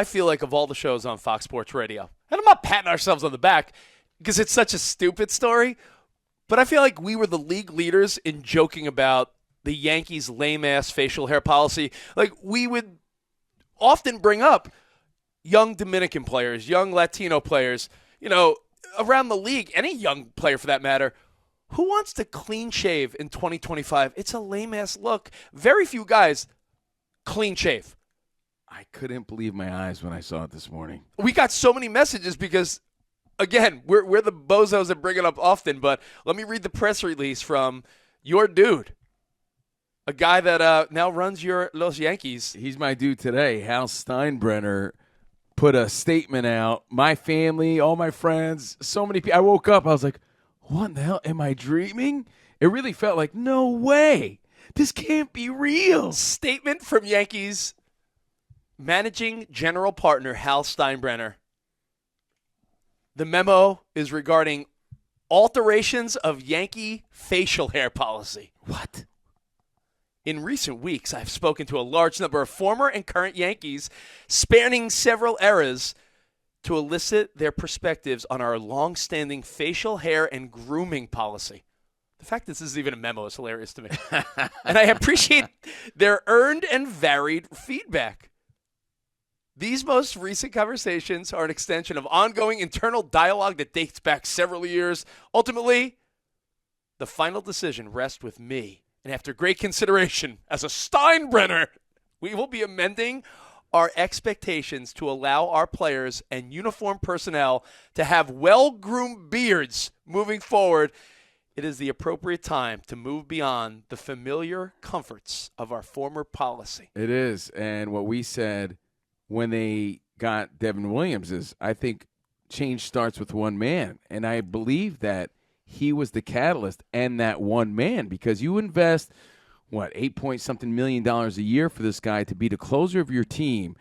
I feel like of all the shows on Fox Sports Radio, and I'm not patting ourselves on the back because it's such a stupid story, but I feel like we were the league leaders in joking about the Yankees' lame-ass facial hair policy. Like, we would often bring up young Dominican players, young Latino players, around the league, any young player for that matter. Who wants to clean shave in 2025? It's a lame-ass look. Very few guys clean shave. I couldn't believe my eyes when I saw it this morning. We got so many messages because, again, we're the bozos that bring it up often, but let me read the press release from your dude, a guy that now runs your Los Yankees. He's my dude today. Hal Steinbrenner put a statement out. My family, all my friends, so many people. I woke up, I was like, what in the hell? Am I dreaming? It really felt like, no way. This can't be real. Statement from Yankees managing general partner Hal Steinbrenner. The memo is regarding alterations of Yankee facial hair policy. What? In recent weeks, I've spoken to a large number of former and current Yankees spanning several eras to elicit their perspectives on our long-standing facial hair and grooming policy. The fact this is even a memo is hilarious to me. And I appreciate their earned and varied feedback. These most recent conversations are an extension of ongoing internal dialogue that dates back several years. Ultimately, the final decision rests with me. And after great consideration, as a Steinbrenner, we will be amending our expectations to allow our players and uniform personnel to have well-groomed beards moving forward. It is the appropriate time to move beyond the familiar comforts of our former policy. It is. And what we said when they got Devin Williams is, I think change starts with one man. And I believe that he was the catalyst and that one man, because you invest, $8-point-something million a year for this guy to be the closer of your team.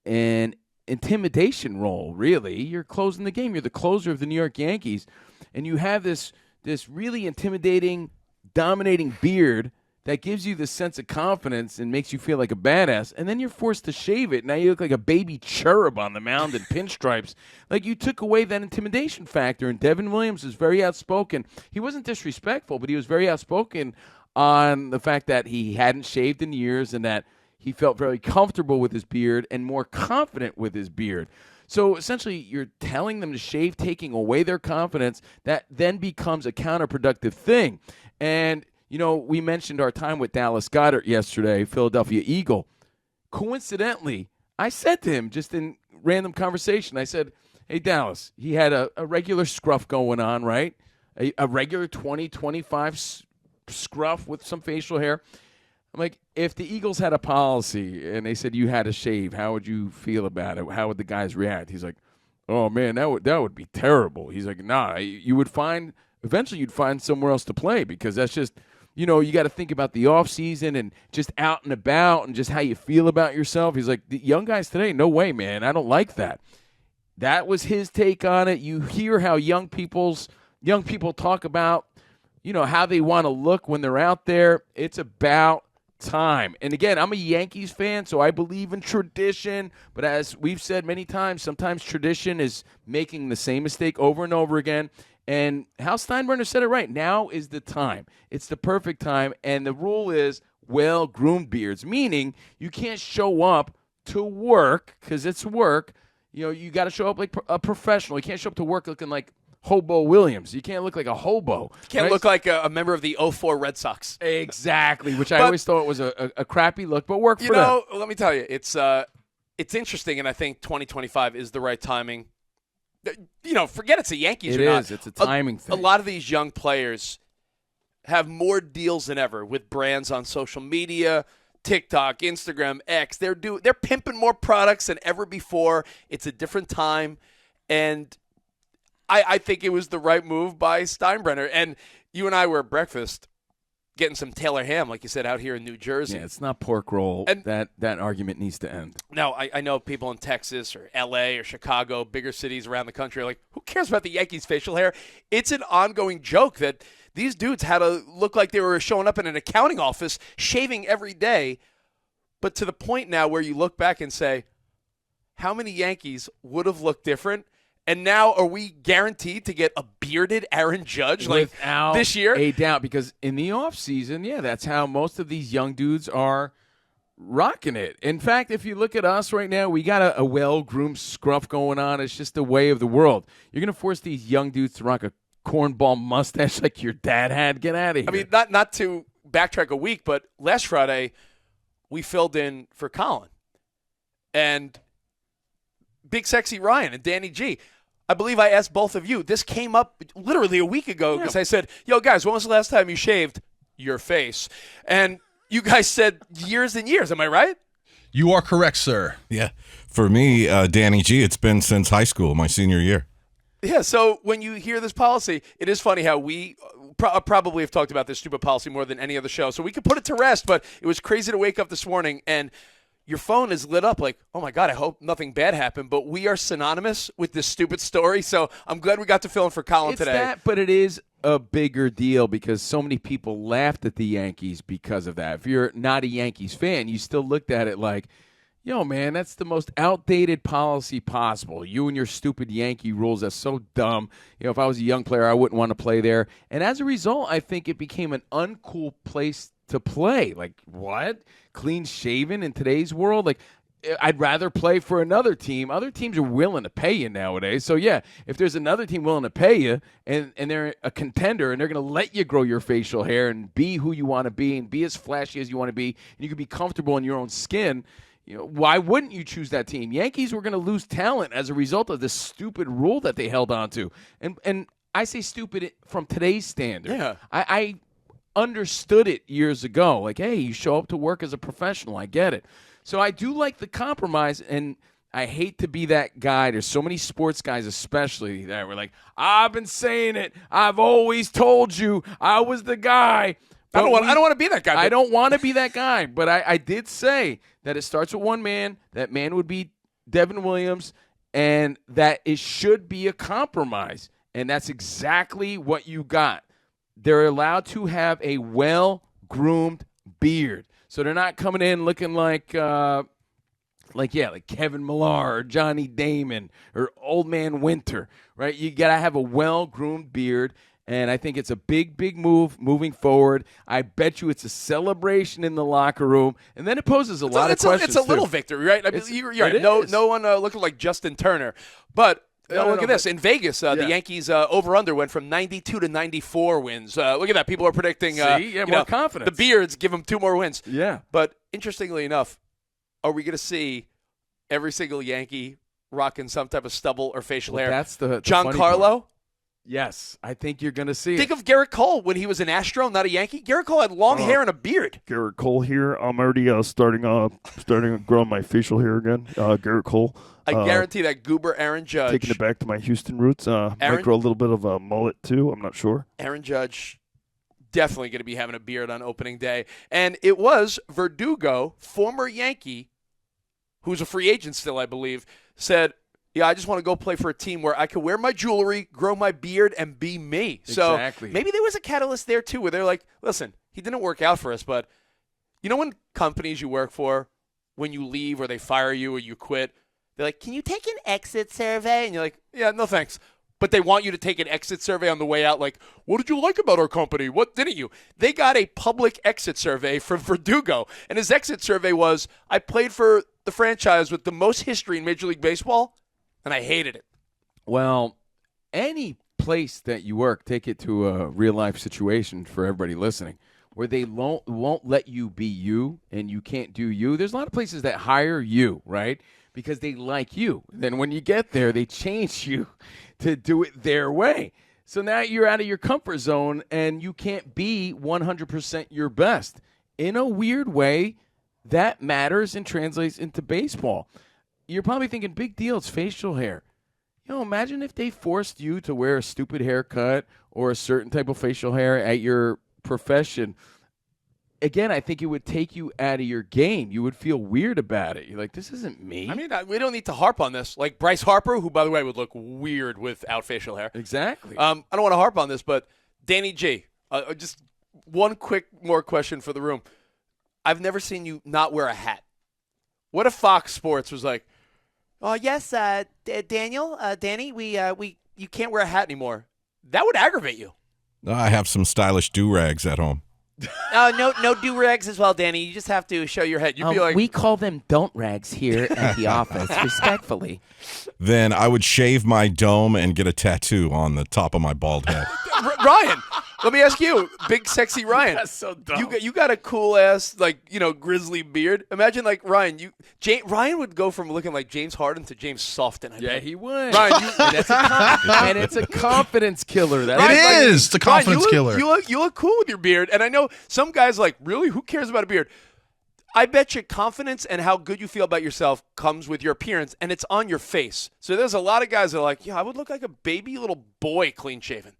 An intimidation role, really. You're closing the game. You're the closer of the New York Yankees. And you have this really intimidating, dominating beard that gives you this sense of confidence and makes you feel like a badass, and then you're forced to shave it. Now you look like a baby cherub on the mound in pinstripes. Like, you took away that intimidation factor, and Devin Williams is very outspoken. He wasn't disrespectful, but he was very outspoken on the fact that he hadn't shaved in years and that he felt very comfortable with his beard and more confident with his beard. So essentially, you're telling them to shave, taking away their confidence. That then becomes a counterproductive thing. And we mentioned our time with Dallas Goedert yesterday, Philadelphia Eagle. Coincidentally, I said to him, just in random conversation, I said, hey, Dallas, he had a regular scruff going on, right? A regular 20-25 scruff with some facial hair. I'm like, if the Eagles had a policy and they said you had to shave, how would you feel about it? How would the guys react? He's like, oh, man, that would be terrible. He's like, nah, eventually you'd find somewhere else to play, because that's just – you got to think about the offseason and just out and about and just how you feel about yourself. He's like, the young guys today, no way, man. I don't like that. That was his take on it. You hear how young people talk about, how they want to look when they're out there. It's about time. And again, I'm a Yankees fan, so I believe in tradition. But as we've said many times, sometimes tradition is making the same mistake over and over again. And Hal Steinbrenner said it right. Now is the time. It's the perfect time. And the rule is well-groomed beards, meaning you can't show up to work, because it's work. You got to show up like a professional. You can't show up to work looking like Hobo Williams. You can't look like a hobo. You can't look like a member of the 04 Red Sox. Exactly, which I always thought was a crappy look, but worked for them. Let me tell you, it's interesting, and I think 2025 is the right timing. Forget it's the Yankees or not. It is. It's a timing thing. A lot of these young players have more deals than ever with brands on social media, TikTok, Instagram, X. They're pimping more products than ever before. It's a different time, and I think it was the right move by Steinbrenner. And you and I were at breakfast getting some Taylor ham, like you said, out here in New Jersey. Yeah, it's not pork roll. And that argument needs to end. Now, I know people in Texas or L.A. or Chicago, bigger cities around the country, are like, who cares about the Yankees' facial hair? It's an ongoing joke that these dudes had to look like they were showing up in an accounting office, shaving every day. But to the point now where you look back and say, how many Yankees would have looked different? And now are we guaranteed to get a bearded Aaron Judge without this year? a doubt, because in the offseason, that's how most of these young dudes are rocking it. In fact, if you look at us right now, we got a well-groomed scruff going on. It's just the way of the world. You're going to force these young dudes to rock a cornball mustache like your dad had? Get out of here. I mean, not to backtrack a week, but last Friday we filled in for Colin. And Big Sexy Ryan and Danny G. I believe I asked both of you. This came up literally a week ago because I said, yo, guys, when was the last time you shaved your face? And you guys said years and years. Am I right? You are correct, sir. Yeah. For me, Danny G, it's been since high school, my senior year. Yeah, so when you hear this policy, it is funny how we probably have talked about this stupid policy more than any other show. So we could put it to rest, but it was crazy to wake up this morning and your phone is lit up like, oh, my God, I hope nothing bad happened. But we are synonymous with this stupid story, so I'm glad we got to fill in for Colin today. That, but it is a bigger deal because so many people laughed at the Yankees because of that. If you're not a Yankees fan, you still looked at it like, yo, man, that's the most outdated policy possible. You and your stupid Yankee rules, that's so dumb. If I was a young player, I wouldn't want to play there. And as a result, I think it became an uncool place to play. Like, what? Clean shaven in today's world? Like, I'd rather play for another team. Other teams are willing to pay you nowadays. So, yeah, if there's another team willing to pay you and they're a contender and they're going to let you grow your facial hair and be who you want to be and be as flashy as you want to be and you can be comfortable in your own skin, why wouldn't you choose that team? Yankees were going to lose talent as a result of this stupid rule that they held on to. And I say stupid from today's standard. Yeah. I understood it years ago. Like, hey, you show up to work as a professional. I get it. So I do like the compromise, and I hate to be that guy. There's so many sports guys especially that were like, I've been saying it. I've always told you I was the guy. I don't want to be that guy. I don't want to be that guy. But I did say that it starts with one man. That man would be Devin Williams, and that it should be a compromise. And that's exactly what you got. They're allowed to have a well-groomed beard. So they're not coming in looking like Kevin Millar or Johnny Damon or Old Man Winter, right? You got to have a well-groomed beard, and I think it's a big, big move moving forward. I bet you it's a celebration in the locker room, and then it poses a lot of questions. It's a little victory, right? I mean, you're right. No one looking like Justin Turner, but look at this. In Vegas, the Yankees over-under went from 92 to 94 wins. Look at that. People are predicting more confidence. The Beards give them 2 more wins. Yeah. But interestingly enough, are we going to see every single Yankee rocking some type of stubble or facial hair? That's the Giancarlo? Yes, I think you're going to see Think of Garrett Cole when he was an Astro, not a Yankee. Garrett Cole had long hair and a beard. Garrett Cole here. I'm already starting growing my facial hair again. Garrett Cole. I guarantee that goober Aaron Judge. Taking it back to my Houston roots. Might grow a little bit of a mullet, too. I'm not sure. Aaron Judge definitely going to be having a beard on opening day. And it was Verdugo, former Yankee, who's a free agent still, I believe, said, yeah, I just want to go play for a team where I can wear my jewelry, grow my beard, and be me. Exactly. So maybe there was a catalyst there, too, where they're like, listen, he didn't work out for us, but you know when companies you work for, when you leave or they fire you or you quit, they're like, can you take an exit survey? And you're like, yeah, no thanks. But they want you to take an exit survey on the way out, like, what did you like about our company? What didn't you? They got a public exit survey from Verdugo, and his exit survey was, I played for the franchise with the most history in Major League Baseball, and I hated it. Well, any place that you work, take it to a real-life situation for everybody listening, where they won't let you be you and you can't do you. There's a lot of places that hire you, right, because they like you. Then when you get there, they change you to do it their way. So now you're out of your comfort zone and you can't be 100% your best. In a weird way, that matters and translates into baseball. You're probably thinking, big deal, it's facial hair. Imagine if they forced you to wear a stupid haircut or a certain type of facial hair at your profession. Again, I think it would take you out of your game. You would feel weird about it. You're like, this isn't me. I mean, we don't need to harp on this. Like Bryce Harper, who, by the way, would look weird without facial hair. Exactly. I don't want to harp on this, but Danny G, just one quick more question for the room. I've never seen you not wear a hat. What if Fox Sports was like, Yes, Daniel, Danny, you can't wear a hat anymore. That would aggravate you. I have some stylish do-rags at home. No do-rags as well, Danny. You just have to show your head. You'd be like, we call them don't rags here at the office, respectfully. Then I would shave my dome and get a tattoo on the top of my bald head. Ryan, let me ask you, big sexy Ryan. That's so dumb. You got a cool ass grizzly beard. Imagine Ryan. Ryan would go from looking like James Harden to James Softon. Yeah, he would. Ryan, and it's a confidence killer. It is the confidence killer. You look cool with your beard, and I know some guys really, who cares about a beard? I bet you confidence and how good you feel about yourself comes with your appearance, and it's on your face. So there's a lot of guys that are like, yeah, I would look like a baby little boy clean shaven.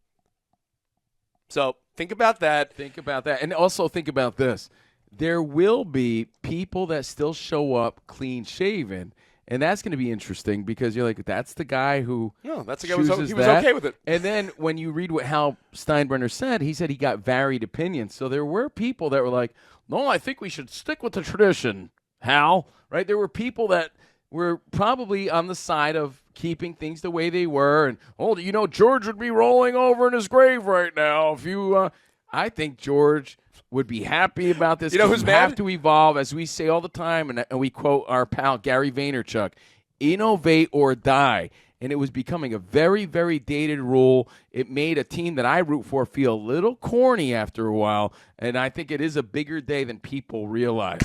So think about that. And also think about this. There will be people that still show up clean shaven, and that's going to be interesting because you're like, that's the guy who that's the guy he was okay with it. And then when you read what Hal Steinbrenner said, he said he got varied opinions. So there were people that were like, no, I think we should stick with the tradition, Hal. Right? There were people that were probably on the side of keeping things the way they were. And, George would be rolling over in his grave right now if you I think George would be happy about this. You know who's mad? Have to evolve, as we say all the time, and we quote our pal Gary Vaynerchuk, innovate or die. And it was becoming a very, very dated rule. It made a team that I root for feel a little corny after a while, and I think it is a bigger day than people realize.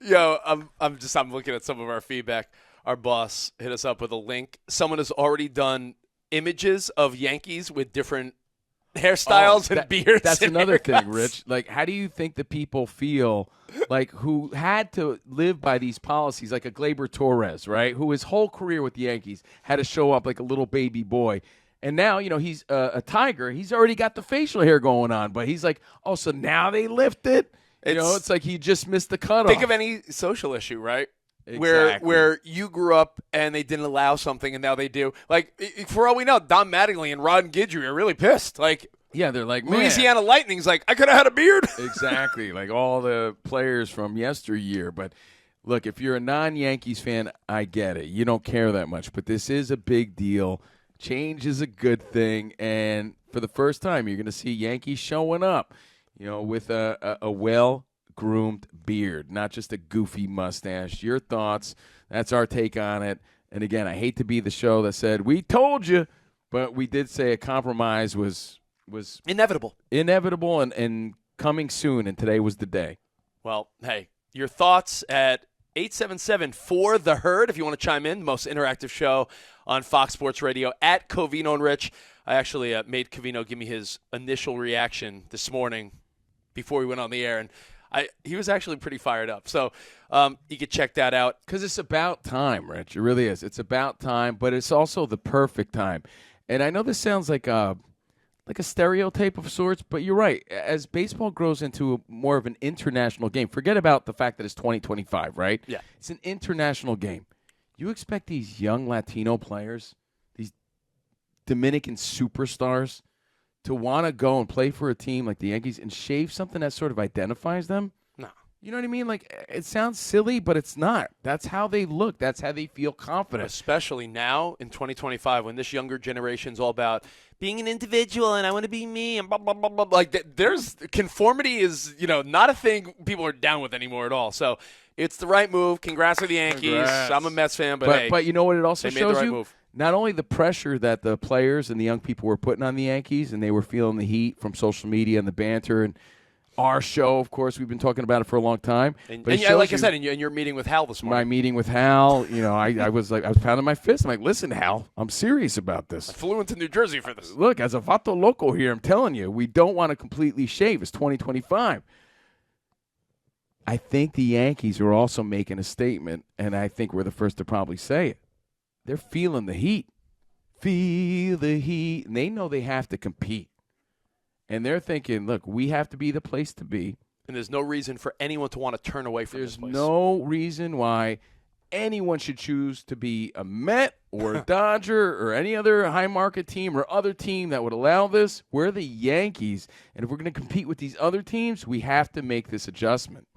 Yo, I'm looking at some of our feedback. Our boss hit us up with a link. Someone has already done images of Yankees with different hairstyles and beards. That's another thing, Rich. How do you think the people feel who had to live by these policies, like a Gleyber Torres, right, who his whole career with the Yankees had to show up like a little baby boy. And now, he's a Tiger. He's already got the facial hair going on, but he's like, oh, so now they lift it? It's like he just missed the cutoff. Think of any social issue, right? Exactly. Where you grew up and they didn't allow something and now they do. For all we know, Don Mattingly and Ron Guidry are really pissed. Yeah, they're like, man. Louisiana Lightning's like, I could have had a beard. Exactly, like all the players from yesteryear. But look, if you're a non-Yankees fan, I get it. You don't care that much. But this is a big deal. Change is a good thing. And for the first time, you're going to see Yankees showing up, with a well-groomed beard, not just a goofy mustache. Your thoughts, that's our take on it. And again, I hate to be the show that said, we told you, but we did say a compromise was inevitable and coming soon, and today was the day. Well, hey, your thoughts at 877 for the herd if you want to chime in. Most interactive show on Fox Sports Radio at Covino and Rich. I actually made Covino give me his initial reaction this morning before we went on the air, and he was actually pretty fired up. So you could check that out. Because it's about time, Rich. It really is. It's about time, but it's also the perfect time. And I know this sounds like a stereotype of sorts, but you're right. As baseball grows into more of an international game, forget about the fact that it's 2025, right? Yeah. It's an international game. You expect these young Latino players, these Dominican superstars, to want to go and play for a team like the Yankees and shave something that sort of identifies them? No. You know what I mean? It sounds silly, but it's not. That's how they look. That's how they feel confident. Especially now in 2025 when this younger generation's all about being an individual and I want to be me and blah, blah, blah, blah. There's conformity is, not a thing people are down with anymore at all. So it's the right move. Congrats to the Yankees. Congrats. I'm a Mets fan, but hey. But you know what it also they shows made the right you? Move. Not only the pressure that the players and the young people were putting on the Yankees, and they were feeling the heat from social media and the banter and our show, of course, we've been talking about it for a long time. And like I said, in your meeting with Hal this morning. My meeting with Hal, I was pounding my fist. I'm like, listen, Hal, I'm serious about this. I flew into New Jersey for this. Look, as a Vato Loco here, I'm telling you, we don't want to completely shave. It's 2025. I think the Yankees are also making a statement, and I think we're the first to probably say it. They're feeling the heat. Feel the heat. And they know they have to compete. And they're thinking, look, we have to be the place to be. And there's no reason for anyone to want to turn away from this place. There's no reason why anyone should choose to be a Met or a Dodger or any other high-market team or other team that would allow this. We're the Yankees. And if we're going to compete with these other teams, we have to make this adjustment.